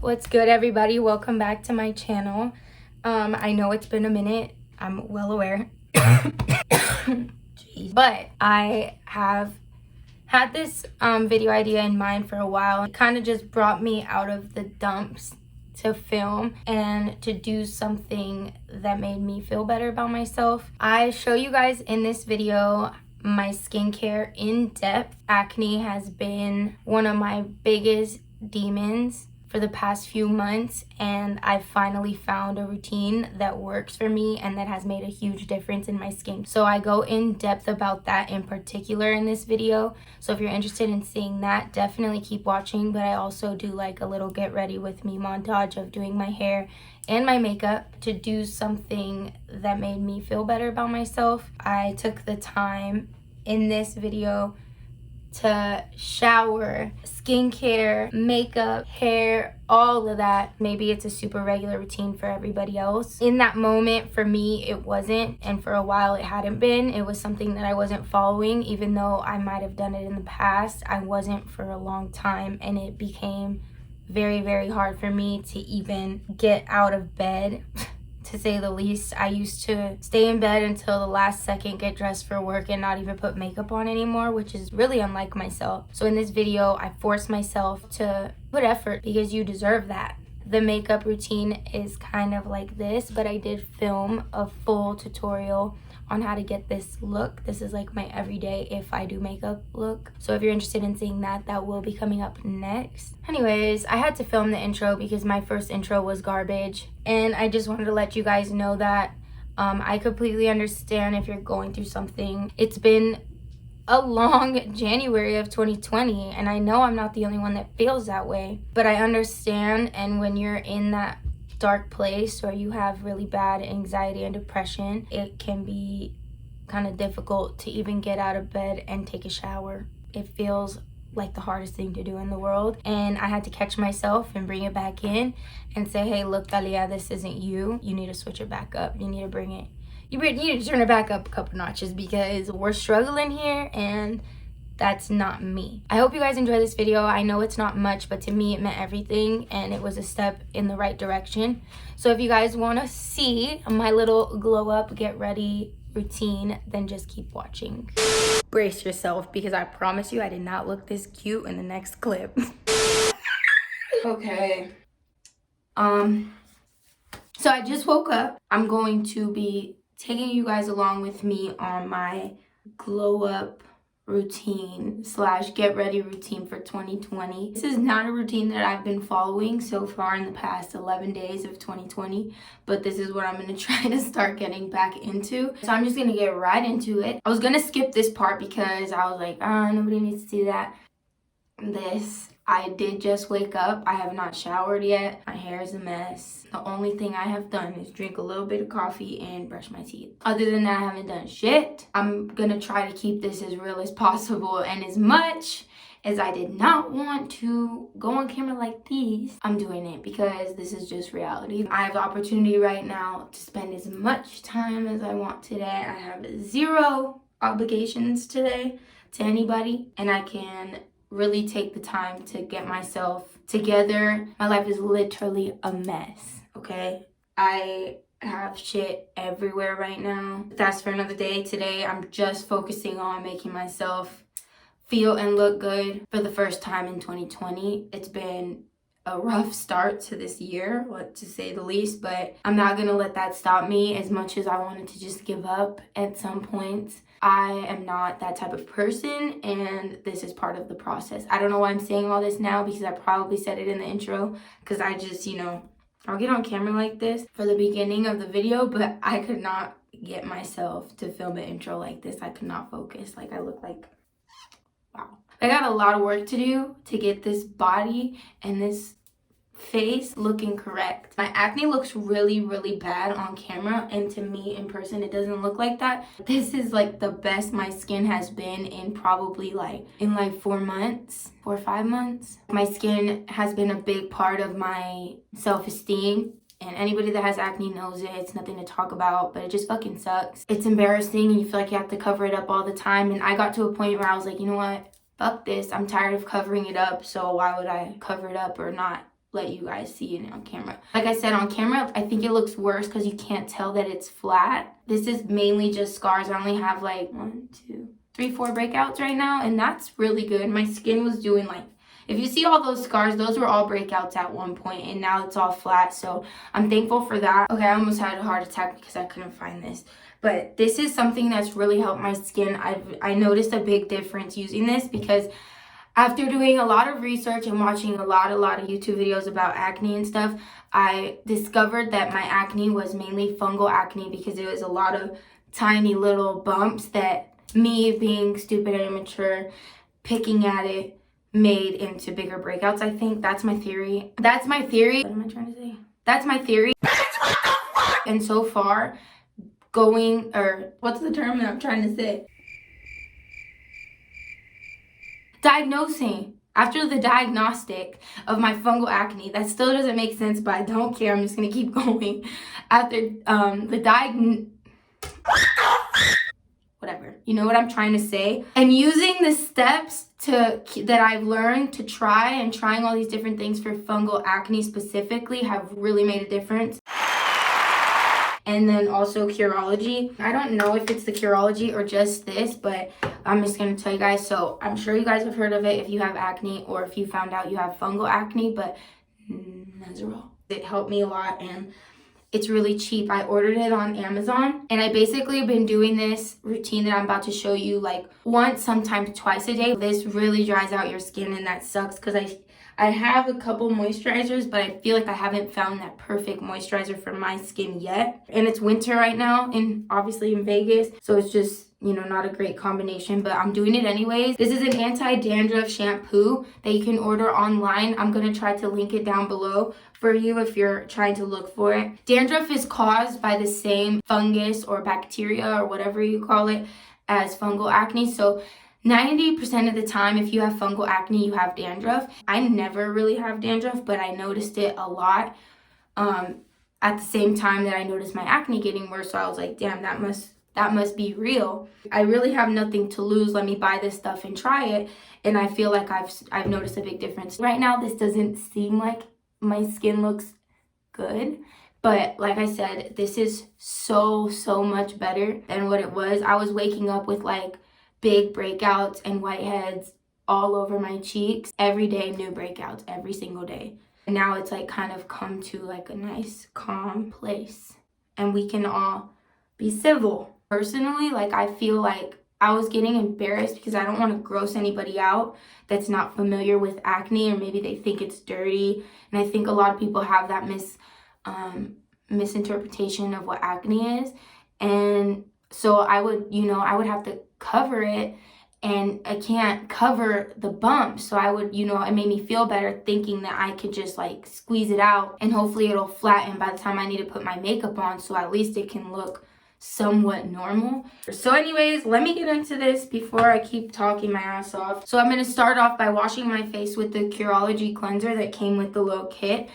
What's good, everybody? Welcome back to my channel. I know it's been a minute. I'm well aware. Jeez. But I have had this video idea in mind for a while. It kind of just brought me out of the dumps to film and to do something that made me feel better about myself. I show you guys in this video my skincare in depth. Acne has been one of my biggest demons for the past few months, and I finally found a routine that works for me and that has made a huge difference in my skin. So I go in depth about that in particular in this video. So if you're interested in seeing that, definitely keep watching. But I also do like a little get ready with me montage of doing my hair and my makeup to do something that made me feel better about myself. I took the time in this video to shower, skincare, makeup, hair, all of that. Maybe it's a super regular routine for everybody else. In that moment, for me, it wasn't, and for a while it hadn't been. It was something that I wasn't following, even though I might have done it in the past. I wasn't for a long time, and it became very, very hard for me to even get out of bed. To say the least. I used to stay in bed until the last second, get dressed for work, and not even put makeup on anymore, which is really unlike myself. So in this video, I forced myself to put effort because you deserve that. The makeup routine is kind of like this, but I did film a full tutorial on how to get this look. This is like my everyday if I do makeup look. So if you're interested in seeing that, that will be coming up next. Anyways, I had to film the intro because my first intro was garbage, and I just wanted to let you guys know that I completely understand if you're going through something. It's been a long January of 2020, and I know I'm not the only one that feels that way, but I understand. And when you're in that dark place or you have really bad anxiety and depression, it can be kind of difficult to even get out of bed and take a shower. It feels like the hardest thing to do in the world, and I had to catch myself and bring it back in and say, hey, look, Talia, this isn't you. You need to switch it back up. You need to bring it, you need to turn it back up a couple notches because we're struggling here, and that's not me. I hope you guys enjoy this video. I know it's not much, but to me it meant everything, and it was a step in the right direction. So if you guys want to see my little glow up, get ready routine, then just keep watching. Brace yourself, because I promise you I did not look this cute in the next clip. Okay. So I just woke up. I'm going to be taking you guys along with me on my glow up routine / get ready routine for 2020. This is not a routine that I've been following so far in the past 11 days of 2020, but this is what I'm going to try to start getting back into. So I'm just going to get right into it. I was going to skip this part because I was like, nobody needs to see that. I did just wake up. I have not showered yet. My hair is a mess. The only thing I have done is drink a little bit of coffee and brush my teeth. Other than that, I haven't done shit. I'm gonna try to keep this as real as possible, and as much as I did not want to go on camera like these, I'm doing it because this is just reality. I have the opportunity right now to spend as much time as I want today. I have 0 obligations today to anybody, and I can really take the time to get myself together. My life is literally a mess, okay? I have shit everywhere right now. That's for another day. Today, I'm just focusing on making myself feel and look good for the first time in 2020. It's been a rough start to this year, to say the least, but I'm not gonna let that stop me. As much as I wanted to just give up at some point, I am not that type of person, and this is part of the process. I don't know why I'm saying all this now, because I probably said it in the intro, because I just, I'll get on camera like this for the beginning of the video, but I could not get myself to film an intro like this. I could not focus. Like, I look like, wow. I got a lot of work to do to get this body and this face looking correct. My acne looks really, really bad on camera, and to me in person it doesn't look like that. This is like the best my skin has been in probably like 4 months, 4 or 5 months. My skin has been a big part of my self-esteem, and anybody that has acne knows it. It's nothing to talk about, but it just fucking sucks. It's embarrassing, and you feel like you have to cover it up all the time. And I got to a point where I was like, you know what, fuck this. I'm tired of covering it up, so why would I cover it up or not let you guys see it on camera. Like I said, on camera, I think it looks worse because you can't tell that it's flat. This is mainly just scars. I only have like 1, 2, 3, 4 breakouts right now, and that's really good. My skin was doing like, if you see all those scars, those were all breakouts at one point, and now it's all flat, so I'm thankful for that. Okay, I almost had a heart attack because I couldn't find this. But this is something that's really helped my skin. I noticed a big difference using this because after doing a lot of research and watching a lot of YouTube videos about acne and stuff, I discovered that my acne was mainly fungal acne because it was a lot of tiny little bumps that me being stupid and immature, picking at it, made into bigger breakouts. I think that's my theory. That's my theory. What am I trying to say? That's my theory. And so far, what's the term that I'm trying to say? Diagnosing. After the diagnostic of my fungal acne, that still doesn't make sense, but I don't care. I'm just gonna keep going. After whatever, you know what I'm trying to say. And using the steps that I've learned to trying all these different things for fungal acne specifically have really made a difference. And then also Curology. I don't know if it's the Curology or just this, but I'm just going to tell you guys. So I'm sure you guys have heard of it if you have acne or if you found out you have fungal acne, but NIZORAL. It helped me a lot and it's really cheap. I ordered it on Amazon and I basically have been doing this routine that I'm about to show you like once, sometimes twice a day. This really dries out your skin and that sucks because I have a couple moisturizers, but I feel like I haven't found that perfect moisturizer for my skin yet. And it's winter right now, and obviously in Vegas, so it's just, you know, not a great combination, but I'm doing it anyways. This is an anti-dandruff shampoo that you can order online. I'm gonna try to link it down below for you if you're trying to look for it. Dandruff is caused by the same fungus or bacteria or whatever you call it as fungal acne. So 90% of the time, if you have fungal acne, you have dandruff. I never really have dandruff, but I noticed it a lot at the same time that I noticed my acne getting worse. So I was like, damn, that must be real. I really have nothing to lose. Let me buy this stuff and try it. And I feel like I've noticed a big difference. Right now, this doesn't seem like my skin looks good. But like I said, this is so much better than what it was. I was waking up with like big breakouts and whiteheads all over my cheeks. Every day, new breakouts, every single day. And now it's like kind of come to like a nice, calm place. And we can all be civil. Personally, like I feel like I was getting embarrassed because I don't want to gross anybody out that's not familiar with acne or maybe they think it's dirty. And I think a lot of people have that misinterpretation of what acne is. And so I would have to cover it and I can't cover the bumps. So I would, it made me feel better thinking that I could just like squeeze it out and hopefully it'll flatten by the time I need to put my makeup on. So at least it can look somewhat normal. So anyways, let me get into this before I keep talking my ass off. So I'm going to start off by washing my face with the Curology cleanser that came with the little kit.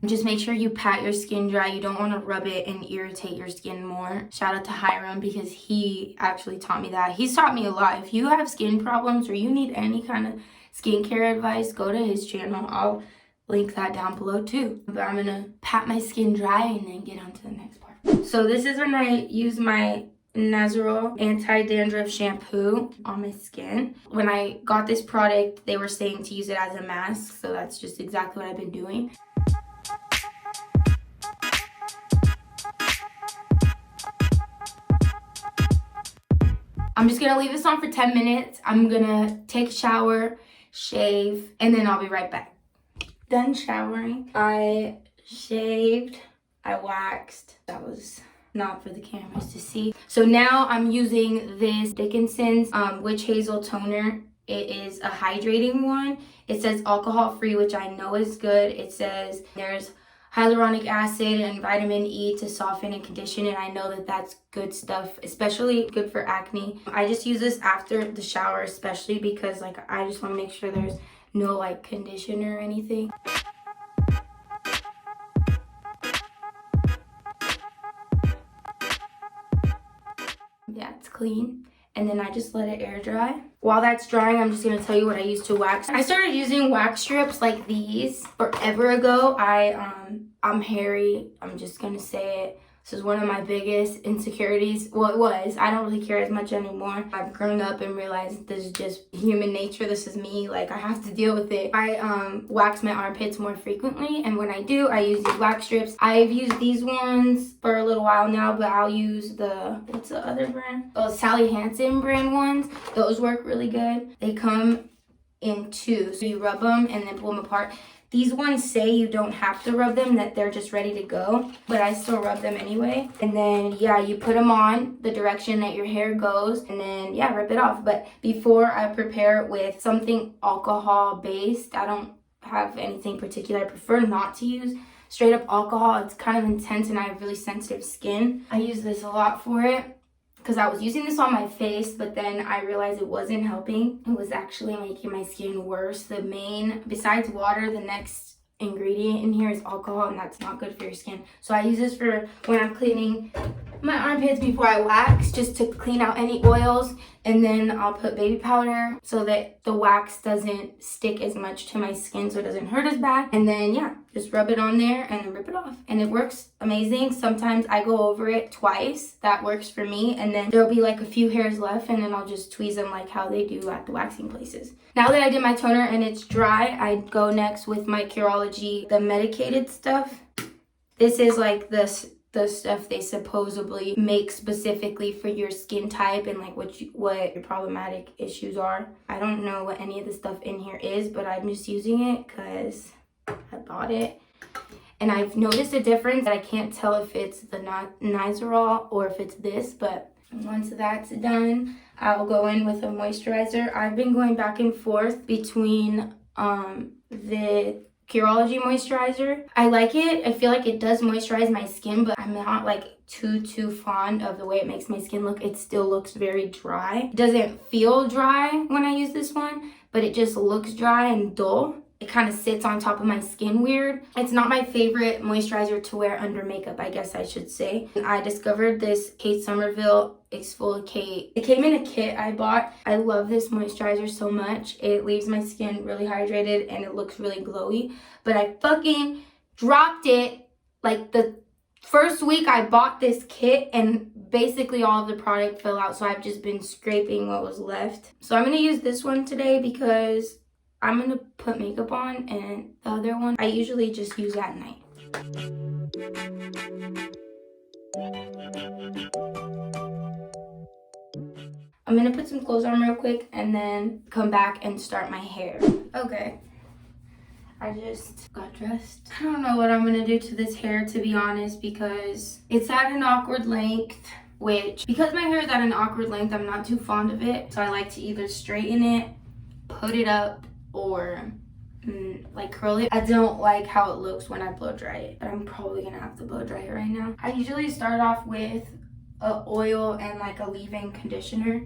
Just make sure you pat your skin dry. You don't want to rub it and irritate your skin more. Shout out to HYRAM'S because he actually taught me that. He's taught me a lot. If you have skin problems or you need any kind of skincare advice, go to his channel. I'll link that down below too. But I'm going to pat my skin dry and then get on to the next part. So this is when I use my NIZORAL anti-dandruff shampoo on my skin. When I got this product, they were saying to use it as a mask. So that's just exactly what I've been doing. I'm just gonna leave this on for 10 minutes. I'm gonna take a shower, shave, and then I'll be right back. Done showering. I shaved, I waxed. That was not for the cameras to see. So now I'm using this Dickinson's Witch Hazel Toner. It is a hydrating one. It says alcohol free, which I know is good. It says there's hyaluronic acid and vitamin E to soften and condition, and I know that that's good stuff, especially good for acne. I just use this after the shower, especially because like I just want to make sure there's no like conditioner or anything. clean. And then I just let it air dry. While that's drying, I'm just gonna tell you what I use to wax. I started using wax strips like these forever ago. I'm hairy, I'm just gonna say it. This is one of my biggest insecurities. Well, it was. I don't really care as much anymore. I've grown up and realized this is just human nature. This is me. Like, I have to deal with it. I wax my armpits more frequently, and when I do, I use these wax strips. I've used these ones for a little while now, but I'll use the, what's the other brand? Oh, Sally Hansen brand ones. Those work really good. They come in two, so you rub them and then pull them apart. These ones say you don't have to rub them, that they're just ready to go, but I still rub them anyway. And then, yeah, you put them on the direction that your hair goes, and then, yeah, rip it off. But before I prepare it with something alcohol-based, I don't have anything particular. I prefer not to use straight up alcohol. It's kind of intense, and I have really sensitive skin. I use this a lot for it, because I was using this on my face, but then I realized it wasn't helping. It was actually making my skin worse. The main, besides water, the next ingredient in here is alcohol, and that's not good for your skin. So I use this for when I'm cleaning my armpits before I wax, just to clean out any oils, and then I'll put baby powder so that the wax doesn't stick as much to my skin, so it doesn't hurt as bad. And then, yeah, just rub it on there and then rip it off, and it works amazing. Sometimes I go over it twice. That works for me, and then there'll be like a few hairs left, and then I'll just tweeze them like how they do at the waxing places. Now that I did my toner and it's dry, I go next with my Curology, the medicated stuff. This is like the stuff they supposedly make specifically for your skin type and like what your problematic issues are. I don't know what any of the stuff in here is, but I'm just using it because I bought it. And I've noticed a difference. I can't tell if it's the NIZORAL or if it's this, but once that's done, I'll go in with a moisturizer. I've been going back and forth between the Curology moisturizer. I like it. I feel like it does moisturize my skin, but I'm not like too fond of the way it makes my skin look. It still looks very dry. It doesn't feel dry when I use this one, but it just looks dry and dull. It kind of sits on top of my skin weird. It's not my favorite moisturizer to wear under makeup, I guess I should say. I discovered this Kate Somerville Exfoliate. It came in a kit I bought. I love this moisturizer so much. It leaves my skin really hydrated and it looks really glowy. But I fucking dropped it like the first week I bought this kit, and basically all of the product fell out. So I've just been scraping what was left. So I'm going to use this one today because I'm going to put makeup on, and the other one I usually just use at night. I'm going to put some clothes on real quick and then come back and start my hair. Okay. I just got dressed. I don't know what I'm going to do to this hair, to be honest, because it's at an awkward length, because my hair is at an awkward length, I'm not too fond of it. So I like to either straighten it, put it up, or like curl it. I don't like how it looks when I blow dry it, but I'm probably gonna have to blow dry it right now. I usually start off with an oil and like a leave-in conditioner.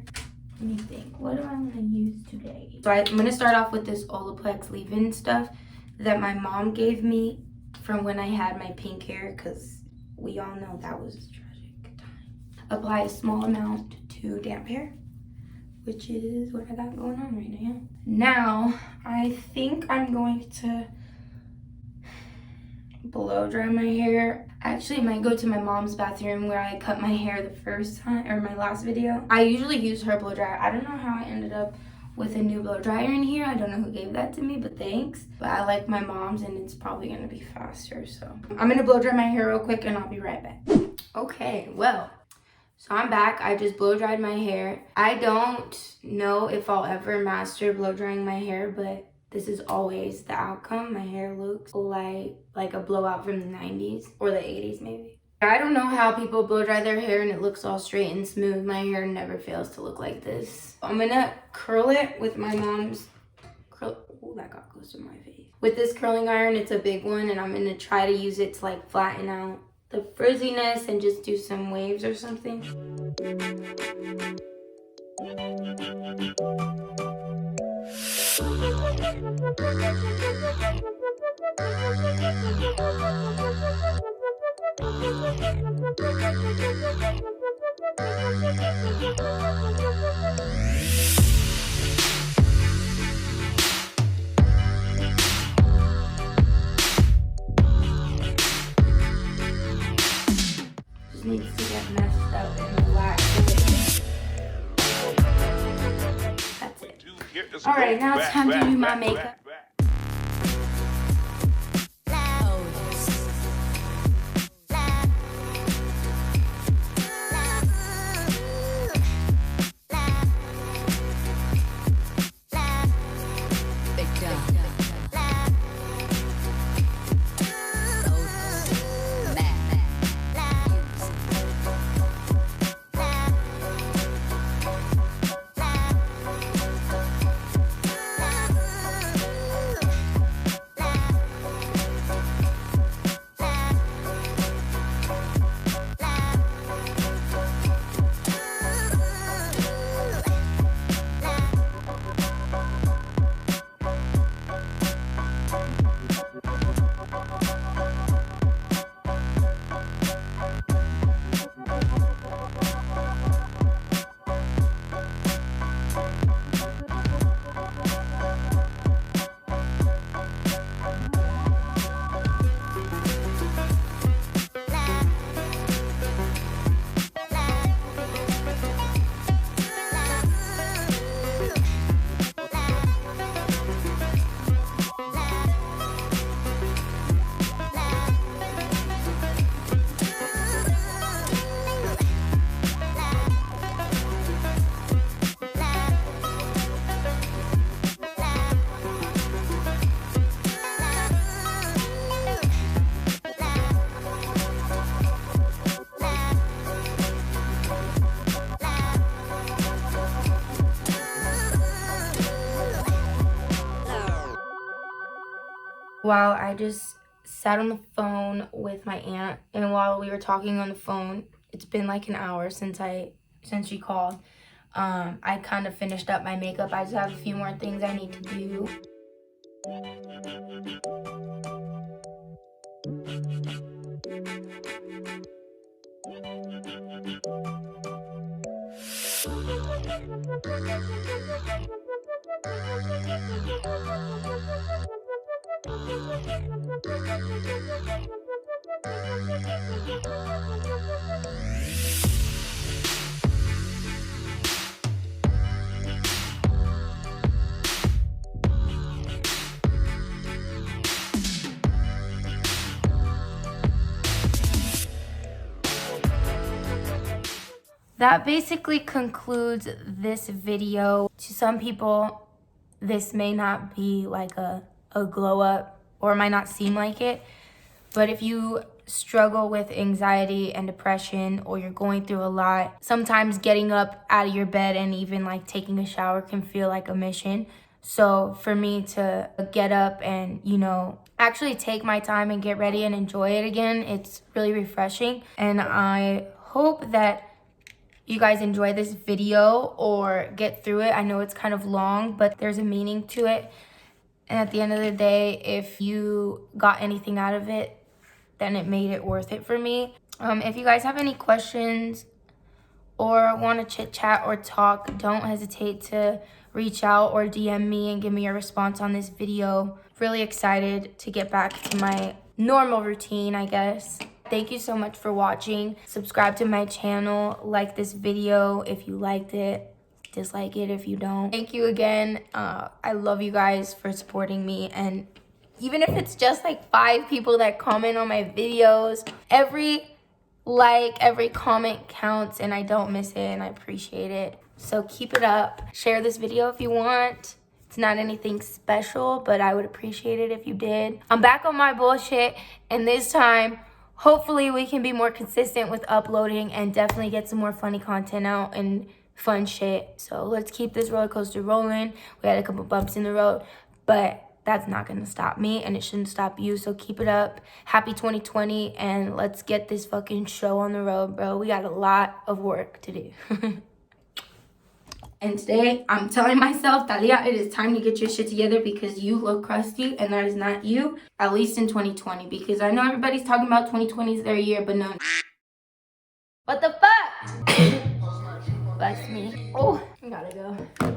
Let me think, what am I gonna use today? So I'm gonna start off with this Olaplex leave-in stuff that my mom gave me from when I had my pink hair, because we all know that was a tragic time. Apply a small amount to damp hair, which is what I got going on right now. Now, I think I'm going to blow dry my hair. Actually, I might go to my mom's bathroom where I cut my hair the first time, or my last video. I usually use her blow dryer. I don't know how I ended up with a new blow dryer in here. I don't know who gave that to me, but thanks. But I like my mom's, and it's probably gonna be faster, so. I'm gonna blow dry my hair real quick, and I'll be right back. Okay, well. So I'm back. I just blow dried my hair. I don't know if I'll ever master blow drying my hair, but this is always the outcome. My hair looks like a blowout from the 90s or the 80s maybe. I don't know how people blow dry their hair and it looks all straight and smooth. My hair never fails to look like this. I'm gonna curl it with my mom's oh, that got close to my face. With this curling iron, it's a big one, and I'm gonna try to use it to like flatten out the frizziness and just do some waves or something. Just needs to get messed up and relaxed. That's it. Alright, now it's time to do my makeup. While I just sat on the phone with my aunt, and while we were talking on the phone, it's been like an hour since she called. I kind of finished up my makeup. I just have a few more things I need to do. That basically concludes this video. To some people, this may not be like a glow up, or it might not seem like it, but if you struggle with anxiety and depression, or you're going through a lot, sometimes getting up out of your bed and even like taking a shower can feel like a mission. So for me to get up and, you know, actually take my time and get ready and enjoy it again, it's really refreshing. And I hope that you guys enjoy this video or get through it. I know it's kind of long, but there's a meaning to it. And at the end of the day, if you got anything out of it, then it made it worth it for me. If you guys have any questions or want to chit chat or talk, don't hesitate to reach out or DM me and give me your response on this video. Really excited to get back to my normal routine, I guess. Thank you so much for watching. Subscribe to my channel, like this video if you liked it, dislike it if you don't. Thank you again. I love you guys for supporting me, and even if it's just like 5 people that comment on my videos, every like, every comment counts, and I don't miss it, and I appreciate it. So keep it up. Share this video if you want. It's not anything special, but I would appreciate it if you did. I'm back on my bullshit, and this time, hopefully we can be more consistent with uploading and definitely get some more funny content out and fun shit. So let's keep this roller coaster rolling. We had a couple bumps in the road, but that's not gonna stop me, and it shouldn't stop you. So keep it up. Happy 2020, and let's get this fucking show on the road, bro. We got a lot of work to do. And today, I'm telling myself, Talia, it is time to get your shit together because you look crusty, and that is not you, at least in 2020. Because I know everybody's talking about 2020 is their year, but no. What the fuck? Bless me. Oh, I gotta go.